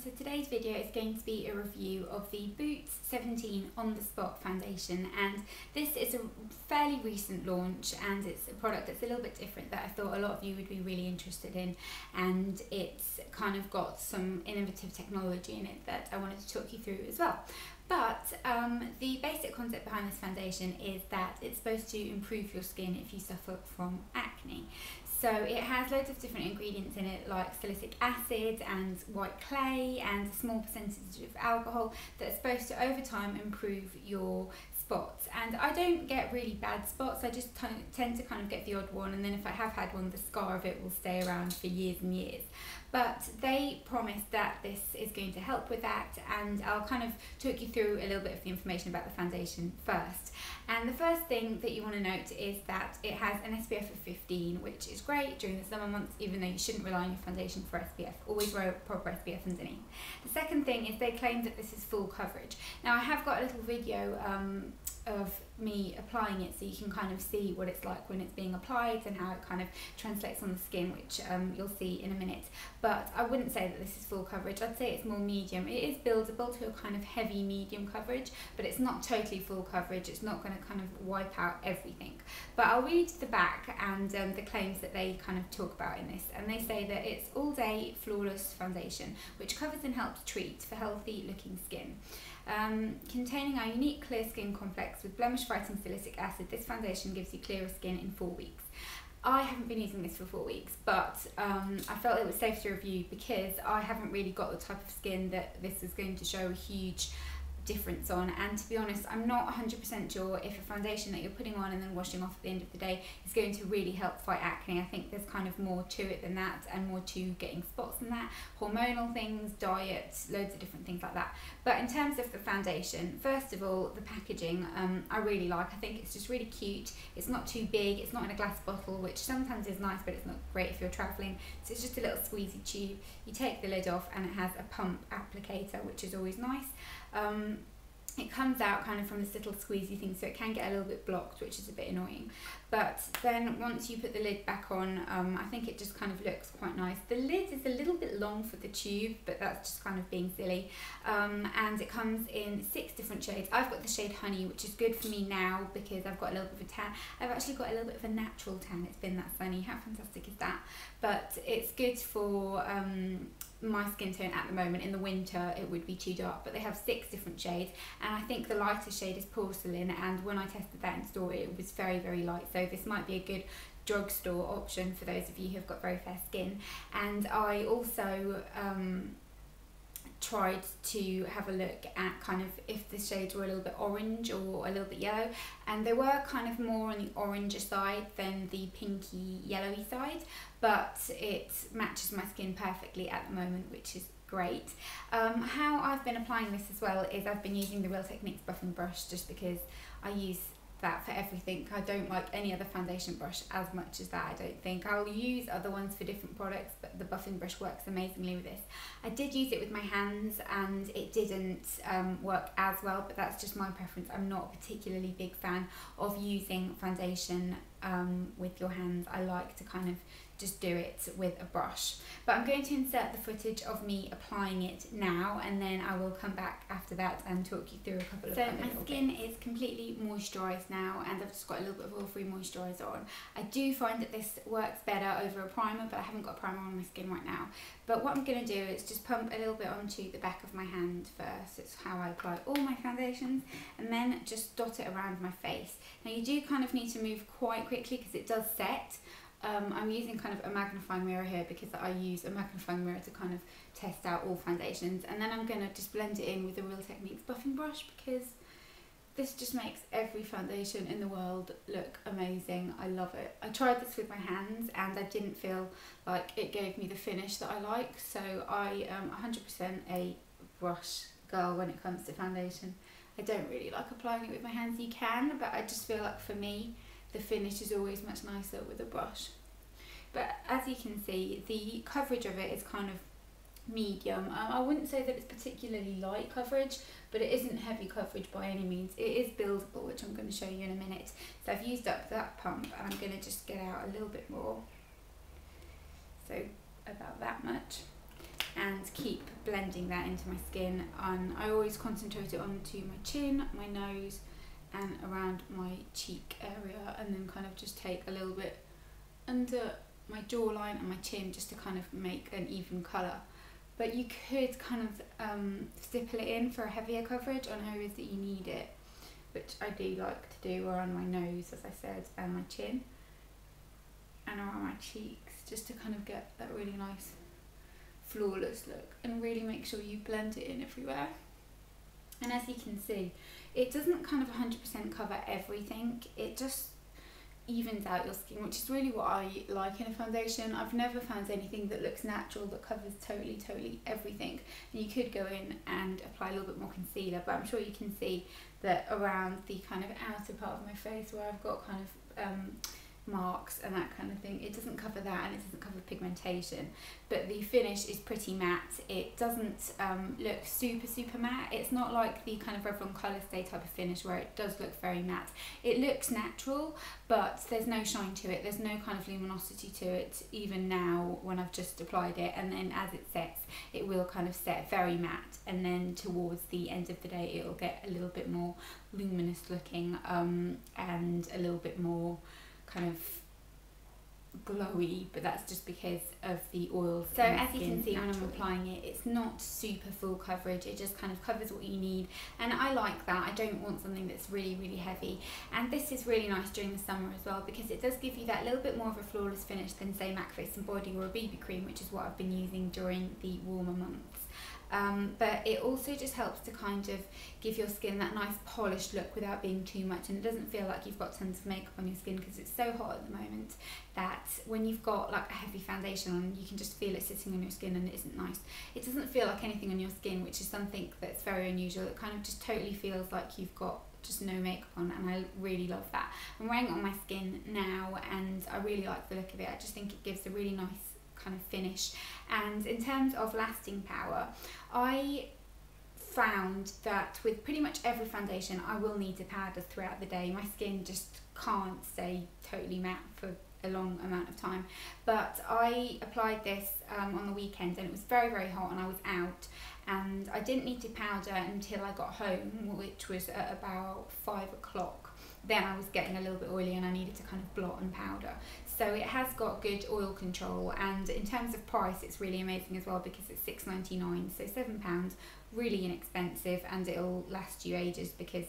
So today's video is going to be a review of the Boots 17 On The Spot foundation, and this is a fairly recent launch and it's a product that's a little bit different that I thought a lot of you would be really interested in, and it's kind of got some innovative technology in it that I wanted to talk you through as well. But the basic concept behind this foundation is that it's supposed to improve your skin if you suffer from acne. So it has loads of different ingredients in it, like salicylic acid and white clay and a small percentage of alcohol that's supposed to over time improve your spots. And I don't get really bad spots, I just tend to kind of get the odd one, and then if I have had one, the scar of it will stay around for years and years. But they promised that this is going to help with that, and I'll kind of talk you through a little bit of the information about the foundation first. And the first thing that you want to note is that it has an SPF of 15, which is great during the summer months, even though you shouldn't rely on your foundation for SPF. Always wear a proper SPF underneath. The second thing is they claim that this is full coverage. Now I have got a little video of me applying it, so you can kind of see what it's like when it's being applied and how it kind of translates on the skin, which you'll see in a minute. But I wouldn't say that this is full coverage. I'd say it's more medium. It is buildable to a kind of heavy medium coverage, but it's not totally full coverage. It's not going to kind of wipe out everything. But I'll read the back and the claims that they kind of talk about in this, and they say that it's all day flawless foundation which covers and helps treat for healthy looking skin. Containing our unique clear skin complex with blemish fighting salicylic acid, this foundation gives you clearer skin in 4 weeks. I haven't been using this for 4 weeks, but I felt it was safe to review because I haven't really got the type of skin that this is going to show a huge difference on. And to be honest, I'm not 100% sure if a foundation that you're putting on and then washing off at the end of the day is going to really help fight acne. I think there's kind of more to it than that, and more to getting spots than that, hormonal things, diet, loads of different things like that. But in terms of the foundation, first of all, the packaging I really like. I think it's just really cute. It's not too big, it's not in a glass bottle, which sometimes is nice, but it's not great if you're traveling. So it's just a little squeezy tube. You take the lid off and it has a pump applicator, which is always nice. It comes out kind of from this little squeezy thing, so it can get a little bit blocked, which is a bit annoying. But then once you put the lid back on, I think it just kind of looks quite nice. The lid is a little bit long for the tube, but that's just kind of being silly. And it comes in 6 different shades. I've got the shade Honey, which is good for me now because I've got a little bit of a tan. I've actually got a little bit of a natural tan. It's been that sunny. How fantastic is that? But it's good for my skin tone at the moment. In the winter it would be too dark, but they have 6 different shades, and I think the lightest shade is Porcelain, and when I tested that in store it was very, very light, so this might be a good drugstore option for those of you who have got very fair skin. And I also tried to have a look at kind of if the shades were a little bit orange or a little bit yellow, and they were kind of more on the oranger side than the pinky yellowy side, but it matches my skin perfectly at the moment, which is great. How I've been applying this as well is I've been using the Real Techniques buffing brush, just because I use that for everything. I don't like any other foundation brush as much as that, I don't think. I'll use other ones for different products, but the buffing brush works amazingly with this. I did use it with my hands and it didn't work as well, but that's just my preference. I'm not a particularly big fan of using foundation with your hands. I like to kind of just do it with a brush. But I'm going to insert the footage of me applying it now, and then I will come back after that and talk you through a couple of other. So my skin is completely moisturised now, and I've just got a little bit of oil-free moisturiser on. I do find that this works better over a primer, but I haven't got a primer on my skin right now. But what I'm going to do is just pump a little bit onto the back of my hand first. It's how I apply all my foundations, and then just dot it around my face. Now you do kind of need to move quite quickly because it does set. I'm using kind of a magnifying mirror here because I use a magnifying mirror to kind of test out all foundations, and then I'm going to just blend it in with the Real Techniques buffing brush because this just makes every foundation in the world look amazing. I love it. I tried this with my hands and I didn't feel like it gave me the finish that I like, so I am 100% a brush girl when it comes to foundation. I don't really like applying it with my hands. You can, but I just feel like for me the finish is always much nicer with a brush. But as you can see, the coverage of it is kind of medium. I wouldn't say that it's particularly light coverage, but it isn't heavy coverage by any means. It is buildable, which I'm going to show you in a minute. So I've used up that pump and I'm going to just get out a little bit more. So about that much. and keep blending that into my skin. I always concentrate it onto my chin, my nose and around my cheek area, and then kind of just take a little bit under my jawline and my chin just to kind of make an even colour. But you could kind of stipple it in for a heavier coverage on areas that you need it, which I do like to do around my nose, as I said, and my chin and around my cheeks, just to kind of get that really nice flawless look and really make sure you blend it in everywhere. And as you can see, it doesn't kind of 100% cover everything, it just evens out your skin, which is really what I like in a foundation. I've never found anything that looks natural that covers totally everything. And you could go in and apply a little bit more concealer, but I'm sure you can see that around the kind of outer part of my face where I've got kind of marks and that kind of thing, it doesn't cover that, and it doesn't cover pigmentation, but the finish is pretty matte. It doesn't look super matte. It's not like the kind of Revlon Colourstay type of finish where it does look very matte. It looks natural, but there's no shine to it, there's no kind of luminosity to it even now when I've just applied it. And then as it sets, it will kind of set very matte, and then towards the end of the day it'll get a little bit more luminous looking and a little bit more kind of glowy, but that's just because of the oil. So as you can see, when I'm applying it, it's not super full coverage, it just kind of covers what you need, and I like that. I don't want something that's really heavy, and this is really nice during the summer as well, because it does give you that little bit more of a flawless finish than say MAC Face and Body or a BB cream, which is what I've been using during the warmer months. But it also just helps to kind of give your skin that nice polished look without being too much, and it doesn't feel like you've got tons of makeup on your skin, because it's so hot at the moment that when you've got like a heavy foundation on, you can just feel it sitting on your skin and it isn't nice. It doesn't feel like anything on your skin, which is something that's very unusual. It kind of just totally feels like you've got just no makeup on, and I really love that. I'm wearing it on my skin now and I really like the look of it. I just think it gives a really nice kind of finish. And in terms of lasting power, I found that with pretty much every foundation I will need to powder throughout the day. My skin just can't stay totally matte for a long amount of time, but I applied this on the weekend and it was very hot and I was out, and I didn't need to powder until I got home, which was at about 5 o'clock. Then I was getting a little bit oily and I needed to kind of blot and powder. So it has got good oil control, and in terms of price it's really amazing as well, because it's £6.99, so £7, really inexpensive, and it'll last you ages because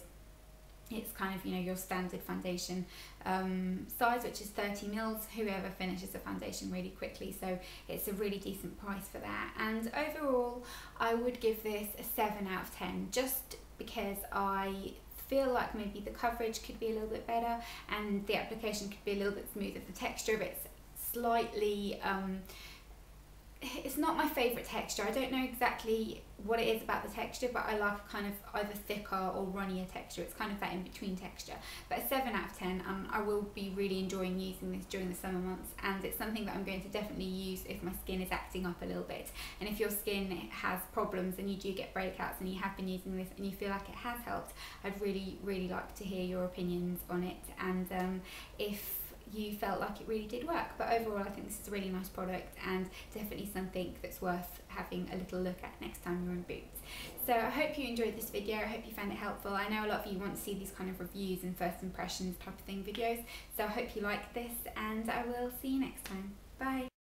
it's kind of, you know, your standard foundation size, which is 30 mils. Whoever finishes a foundation really quickly, so it's a really decent price for that. And overall I would give this a 7 out of 10, just because I feel like maybe the coverage could be a little bit better and the application could be a little bit smoother. The texture of it's slightly it's not my favourite texture. I don't know exactly what it is about the texture, but I like a kind of either thicker or runnier texture. It's kind of that in between texture. But a 7 out of 10, I will be really enjoying using this during the summer months, and it's something that I'm going to definitely use if my skin is acting up a little bit. And if your skin has problems and you do get breakouts and you have been using this and you feel like it has helped, I'd really like to hear your opinions on it, and if you felt like it really did work. But overall I think this is a really nice product, and definitely something that's worth having a little look at next time you're in Boots. So I hope you enjoyed this video, I hope you found it helpful. I know a lot of you want to see these kind of reviews and first impressions type of thing videos, so I hope you like this, and I will see you next time. Bye!